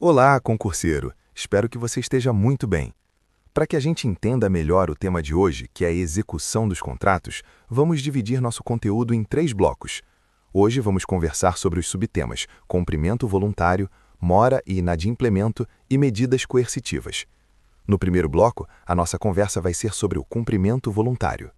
Olá, concurseiro! Espero que você esteja muito bem. Para que a gente entenda melhor o tema de hoje, que é a execução dos contratos, vamos dividir nosso conteúdo em 3 blocos. Hoje vamos conversar sobre os subtemas cumprimento voluntário, mora e inadimplemento e medidas coercitivas. No primeiro bloco, a nossa conversa vai ser sobre o cumprimento voluntário.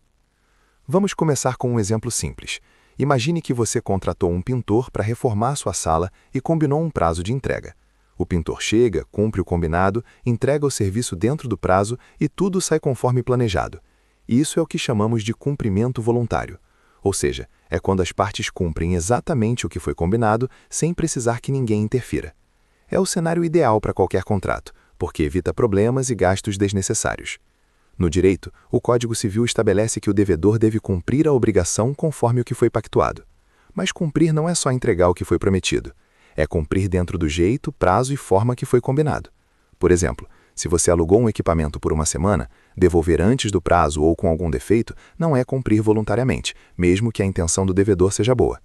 Vamos começar com um exemplo simples. Imagine que você contratou um pintor para reformar sua sala e combinou um prazo de entrega. O pintor chega, cumpre o combinado, entrega o serviço dentro do prazo e tudo sai conforme planejado. Isso é o que chamamos de cumprimento voluntário. Ou seja, é quando as partes cumprem exatamente o que foi combinado, sem precisar que ninguém interfira. É o cenário ideal para qualquer contrato, porque evita problemas e gastos desnecessários. No direito, o Código Civil estabelece que o devedor deve cumprir a obrigação conforme o que foi pactuado. Mas cumprir não é só entregar o que foi prometido. É cumprir dentro do jeito, prazo e forma que foi combinado. Por exemplo, se você alugou um equipamento por uma semana, devolver antes do prazo ou com algum defeito não é cumprir voluntariamente, mesmo que a intenção do devedor seja boa.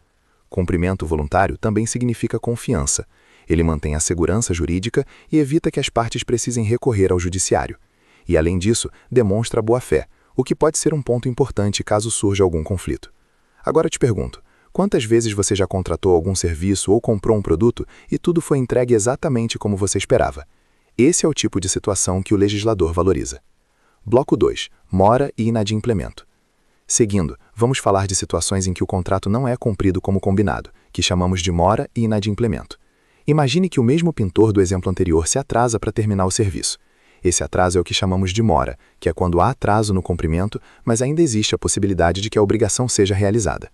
Cumprimento voluntário também significa confiança. Ele mantém a segurança jurídica e evita que as partes precisem recorrer ao judiciário. E, além disso, demonstra boa-fé, o que pode ser um ponto importante caso surja algum conflito. Agora te pergunto, quantas vezes você já contratou algum serviço ou comprou um produto e tudo foi entregue exatamente como você esperava? Esse é o tipo de situação que o legislador valoriza. Bloco 2. Mora e inadimplemento. Seguindo, vamos falar de situações em que o contrato não é cumprido como combinado, que chamamos de mora e inadimplemento. Imagine que o mesmo pintor do exemplo anterior se atrasa para terminar o serviço. Esse atraso é o que chamamos de mora, que é quando há atraso no cumprimento, mas ainda existe a possibilidade de que a obrigação seja realizada.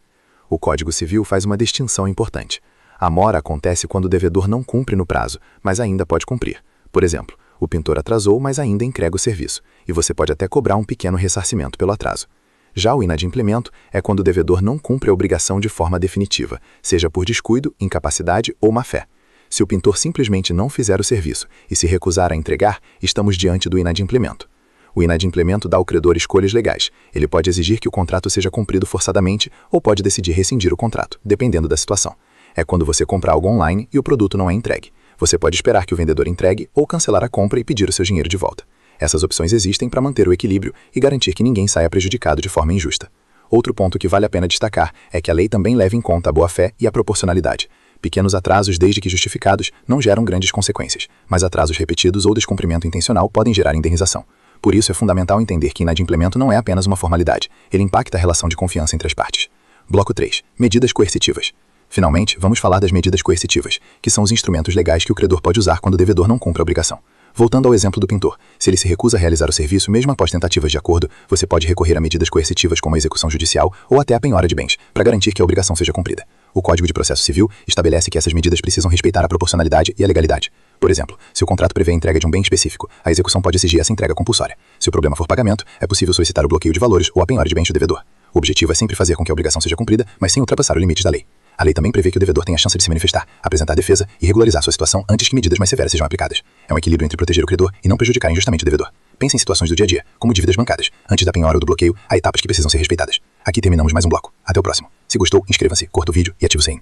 O Código Civil faz uma distinção importante. A mora acontece quando o devedor não cumpre no prazo, mas ainda pode cumprir. Por exemplo, o pintor atrasou, mas ainda entrega o serviço, e você pode até cobrar um pequeno ressarcimento pelo atraso. Já o inadimplemento é quando o devedor não cumpre a obrigação de forma definitiva, seja por descuido, incapacidade ou má-fé. Se o pintor simplesmente não fizer o serviço e se recusar a entregar, estamos diante do inadimplemento. O inadimplemento dá ao credor escolhas legais. Ele pode exigir que o contrato seja cumprido forçadamente ou pode decidir rescindir o contrato, dependendo da situação. É quando você compra algo online e o produto não é entregue. Você pode esperar que o vendedor entregue ou cancelar a compra e pedir o seu dinheiro de volta. Essas opções existem para manter o equilíbrio e garantir que ninguém saia prejudicado de forma injusta. Outro ponto que vale a pena destacar é que a lei também leva em conta a boa-fé e a proporcionalidade. Pequenos atrasos, desde que justificados, não geram grandes consequências, mas atrasos repetidos ou descumprimento intencional podem gerar indenização. Por isso é fundamental entender que inadimplemento não é apenas uma formalidade, ele impacta a relação de confiança entre as partes. Bloco 3. Medidas coercitivas. Finalmente, vamos falar das medidas coercitivas, que são os instrumentos legais que o credor pode usar quando o devedor não cumpre a obrigação. Voltando ao exemplo do pintor, se ele se recusa a realizar o serviço mesmo após tentativas de acordo, você pode recorrer a medidas coercitivas como a execução judicial ou até a penhora de bens, para garantir que a obrigação seja cumprida. O Código de Processo Civil estabelece que essas medidas precisam respeitar a proporcionalidade e a legalidade. Por exemplo, se o contrato prevê a entrega de um bem específico, a execução pode exigir essa entrega compulsória. Se o problema for pagamento, é possível solicitar o bloqueio de valores ou a penhora de bens do devedor. O objetivo é sempre fazer com que a obrigação seja cumprida, mas sem ultrapassar o limite da lei. A lei também prevê que o devedor tenha a chance de se manifestar, apresentar defesa e regularizar sua situação antes que medidas mais severas sejam aplicadas. É um equilíbrio entre proteger o credor e não prejudicar injustamente o devedor. Pense em situações do dia a dia, como dívidas bancárias. Antes da penhora ou do bloqueio, há etapas que precisam ser respeitadas. Aqui terminamos mais um bloco. Até o próximo. Se gostou, inscreva-se, curta o vídeo e ative o sininho.